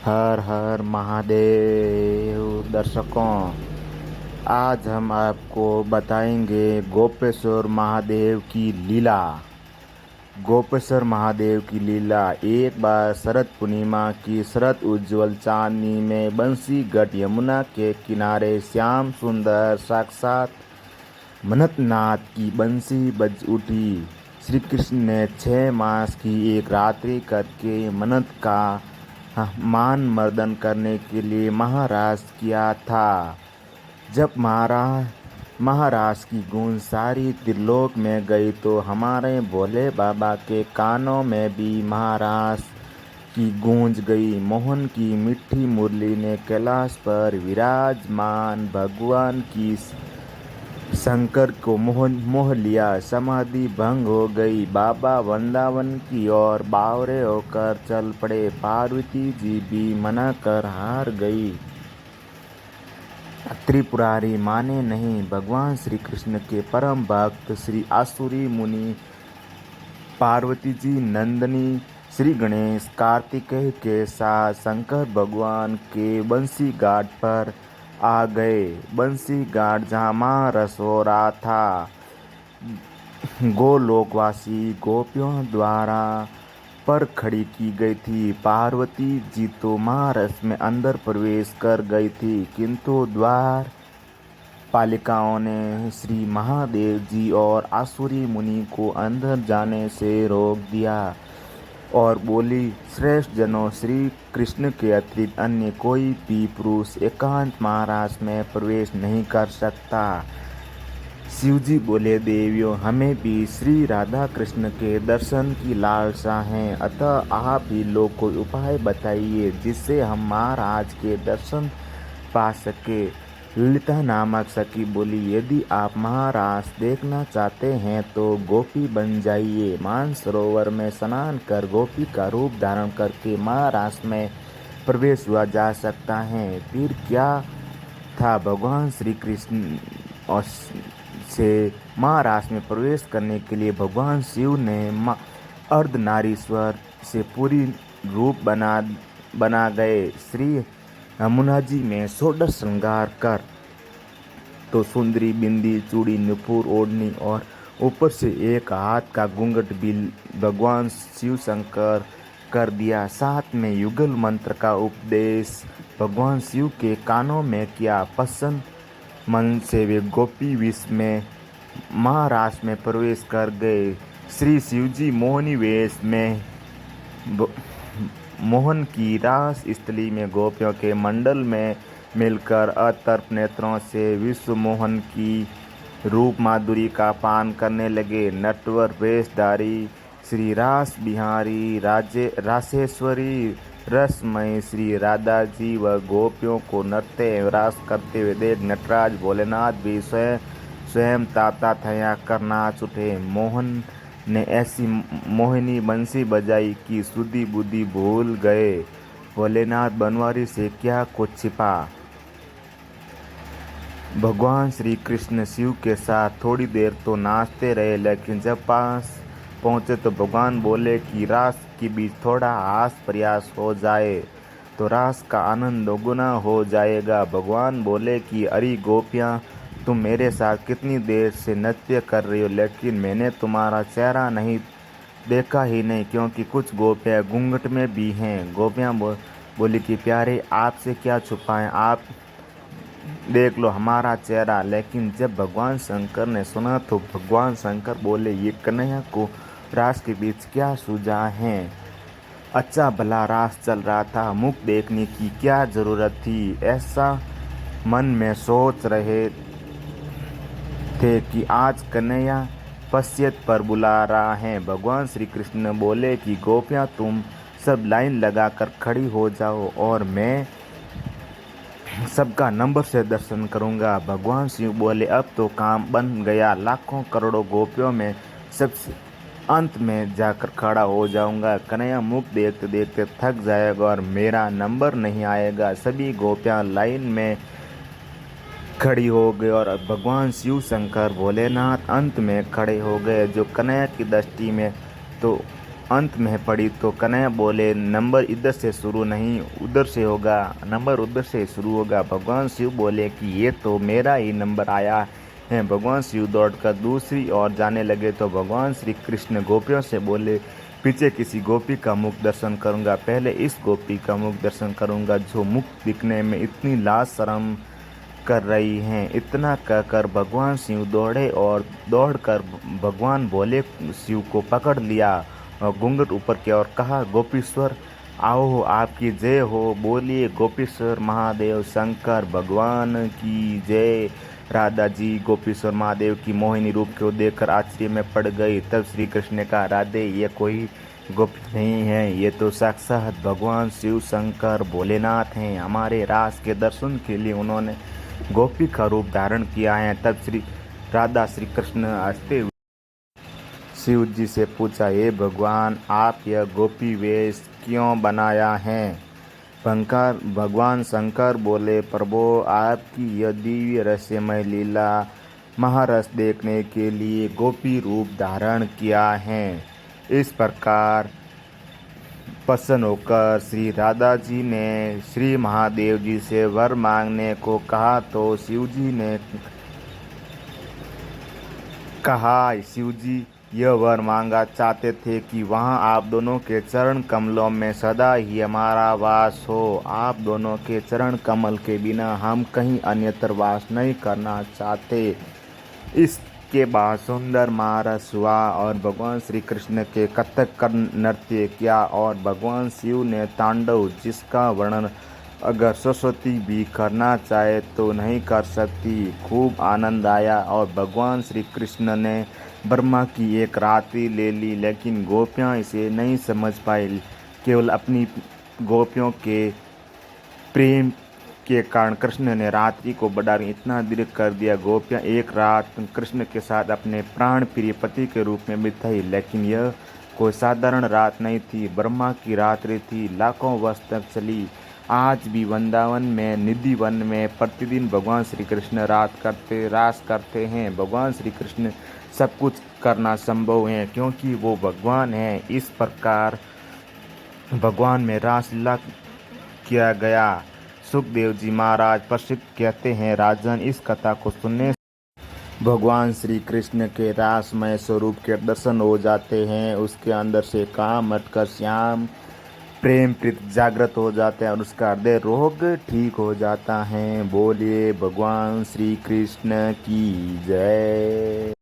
हर हर महादेव दर्शकों, आज हम आपको बताएंगे गोपेश्वर महादेव की लीला। गोपेश्वर महादेव की लीला। एक बार शरद पूर्णिमा की शरद उज्ज्वल चांदनी में बंसी घाट यमुना के किनारे श्याम सुंदर साक्षात मनतनाथ की बंसी बज उठी। श्री कृष्ण ने 6 मास की एक रात्रि करके मनत का मान मर्दन करने के लिए महाराज किया था। जब महाराज की गूंज सारी त्रिलोक में गई तो हमारे भोले बाबा के कानों में भी महाराज की गूंज गई। मोहन की मीठी मुरली ने कैलाश पर विराजमान भगवान की शंकर को मोह लिया। समाधि भंग हो गई। बाबा वृंदावन की ओर बावरे होकर चल पड़े। पार्वती जी भी मना कर हार गई। त्रिपुरारी माने नहीं। भगवान श्री कृष्ण के परम भक्त श्री आसुरी मुनि, पार्वती जी, नंदिनी, श्री गणेश, कार्तिकेय के साथ शंकर भगवान के बंसी घाट पर आ गए। बंसी घाट जहाँ महारस हो रहा था, गोलोकवासी गोपियों द्वारा पर खड़ी की गई थी। पार्वती जी तो महारस में अंदर प्रवेश कर गई थी, किंतु द्वार पालिकाओं ने श्री महादेव जी और आसुरी मुनि को अंदर जाने से रोक दिया और बोली, श्रेष्ठ जनों, श्री कृष्ण के अतिरिक्त अन्य कोई भी पुरुष एकांत महाराज में प्रवेश नहीं कर सकता। शिवजी बोले, देवियों, हमें भी श्री राधा कृष्ण के दर्शन की लालसा है, अतः आप ही लोग कोई उपाय बताइए जिससे हम महाराज के दर्शन पा सके। ललिता नामक सखी बोली, यदि आप महाराज देखना चाहते हैं तो गोपी बन जाइए। मानसरोवर में स्नान कर गोपी का रूप धारण करके महाराज में प्रवेश हुआ जा सकता है। फिर क्या था, भगवान श्री कृष्ण और से महाराज में प्रवेश करने के लिए भगवान शिव ने अर्धनारीश्वर से पूरी रूप बना गए। श्री यमुना जी में षोडश श्रृंगार कर तो सुंदरी, बिंदी, चूड़ी, नुपुर, ओढ़नी और ऊपर से एक हाथ का घूंघट भी भगवान शिव शंकर कर दिया। साथ में युगल मंत्र का उपदेश भगवान शिव के कानों में किया। प्रसन्न मन से वे गोपी विष में महाराज में प्रवेश कर गए। श्री शिवजी मोहनी वेश में मोहन की रास स्थली में गोपियों के मंडल में मिलकर अतर्प नेत्रों से विश्व मोहन की रूप माधुरी का पान करने लगे। नटवर वेशधारी श्री रास बिहारी रासेश्वरी रसमय श्री राधा जी व गोपियों को नृत्य एवं रास करते हुए देख नटराज भोलेनाथ भी स्वयं ताता थया कर नाच उठे। मोहन ने ऐसी मोहिनी बंसी बजाई कि सुधि बुद्धि भूल गए। भोलेनाथ बनवारी से क्या कुछ छिपा। भगवान श्री कृष्ण शिव के साथ थोड़ी देर तो नाचते रहे, लेकिन जब पास पहुँचे तो भगवान बोले कि रास के बीच थोड़ा हास प्रयास हो जाए तो रास का आनंद दोगुना हो जाएगा। भगवान बोले कि अरे गोपियाँ, तुम मेरे साथ कितनी देर से नृत्य कर रही हो, लेकिन मैंने तुम्हारा चेहरा नहीं देखा ही नहीं, क्योंकि कुछ गोपियाँ घूंघट में भी हैं। गोपियाँ बोली कि प्यारे, आपसे क्या छुपाएं, आप देख लो हमारा चेहरा। लेकिन जब भगवान शंकर ने सुना तो भगवान शंकर बोले, ये कन्हैया को रास के बीच क्या सूझा है। अच्छा भला रास चल रहा था, मुख देखने की क्या जरूरत थी। ऐसा मन में सोच रहे थे कि आज कन्हैया पश्चात पर बुला रहा है। भगवान श्री कृष्ण बोले कि गोपियाँ, तुम सब लाइन लगाकर खड़ी हो जाओ और मैं सबका नंबर से दर्शन करूंगा। भगवान शिव बोले, अब तो काम बन गया। लाखों करोड़ों गोपियों में सबसे अंत में जाकर खड़ा हो जाऊंगा। कन्हैया मुख देखते देखते थक जाएगा और मेरा नंबर नहीं आएगा। सभी गोपियां लाइन में खड़ी हो गई और भगवान शिव शंकर भोलेनाथ अंत में खड़े हो गए। जो कन्हैया की दृष्टि में तो अंत में पड़ी तो कन्हैया बोले, नंबर इधर से शुरू नहीं उधर से होगा, नंबर उधर से शुरू होगा। भगवान शिव बोले कि ये तो मेरा ही नंबर आया है। भगवान शिव दौड़कर दूसरी ओर जाने लगे तो भगवान श्री कृष्ण गोपियों से बोले, पीछे किसी गोपी का मुख दर्शन करूंगा, पहले इस गोपी का मुख दर्शन करूंगा जो मुख दिखने में इतनी लाज शर्म कर रही हैं। इतना कहकर भगवान शिव दौड़े और दौड़कर भगवान भोले शिव को पकड़ लिया और घूंघट ऊपर की ओर कहा, गोपीश्वर आओ, आपकी जय हो, बोलिए गोपीश्वर महादेव शंकर भगवान की जय। राधा जी गोपीश्वर महादेव की मोहिनी रूप को देखकर आश्चर्य में पड़ गई। तब श्री कृष्ण ने कहा, राधे, ये कोई गोपी नहीं है, ये तो साक्षात भगवान शिव शंकर भोलेनाथ हैं। हमारे रास के दर्शन के लिए उन्होंने गोपी का रूप धारण किया है। तब श्री राधा श्री कृष्ण हंसते हुए शिव जी से पूछा, हे भगवान, आप यह गोपी वेश क्यों बनाया है? भगवान शंकर बोले, प्रभु, आपकी यह दिव्य रहस्यमय लीला महारस देखने के लिए गोपी रूप धारण किया है। इस प्रकार प्रसन्न होकर श्री राधा जी ने श्री महादेव जी से वर मांगने को कहा तो शिव जी यह वर मांगा चाहते थे कि वहाँ आप दोनों के चरण कमलों में सदा ही हमारा वास हो। आप दोनों के चरण कमल के बिना हम कहीं अन्यत्र वास नहीं करना चाहते। इसके बाद सुंदर महारस हुआ और भगवान श्री कृष्ण के कथक कर नृत्य किया और भगवान शिव ने तांडव, जिसका वर्णन अगर सरस्वती भी करना चाहे तो नहीं कर सकती। खूब आनंद आया और भगवान श्री कृष्ण ने ब्रह्मा की एक रात्रि ले ली, लेकिन गोपियाँ इसे नहीं समझ पाई। केवल अपनी गोपियों के प्रेम के कारण कृष्ण ने रात्रि को बढ़ाकर इतना दीर्घ कर दिया। गोपियाँ एक रात कृष्ण के साथ अपने प्राण प्रिय पति के रूप में बिताई, लेकिन यह कोई साधारण रात नहीं थी, ब्रह्मा की रात्रि थी, लाखों वर्ष तक चली। आज भी वृंदावन में निधि वन में प्रतिदिन भगवान श्री कृष्ण रास करते हैं। भगवान श्री कृष्ण सब कुछ करना संभव है क्योंकि वो भगवान हैं। इस प्रकार भगवान में रासलीला किया गया। सुखदेव जी महाराज प्रसिद्ध कहते हैं, राजन, इस कथा को सुनने से भगवान श्री कृष्ण के रासमय स्वरूप के दर्शन हो जाते हैं। उसके अंदर से काम हटकर श्याम प्रेम प्रीत जागृत हो जाते हैं और उसका हृदय रोग ठीक हो जाता है। बोलिए भगवान श्री कृष्ण की जय।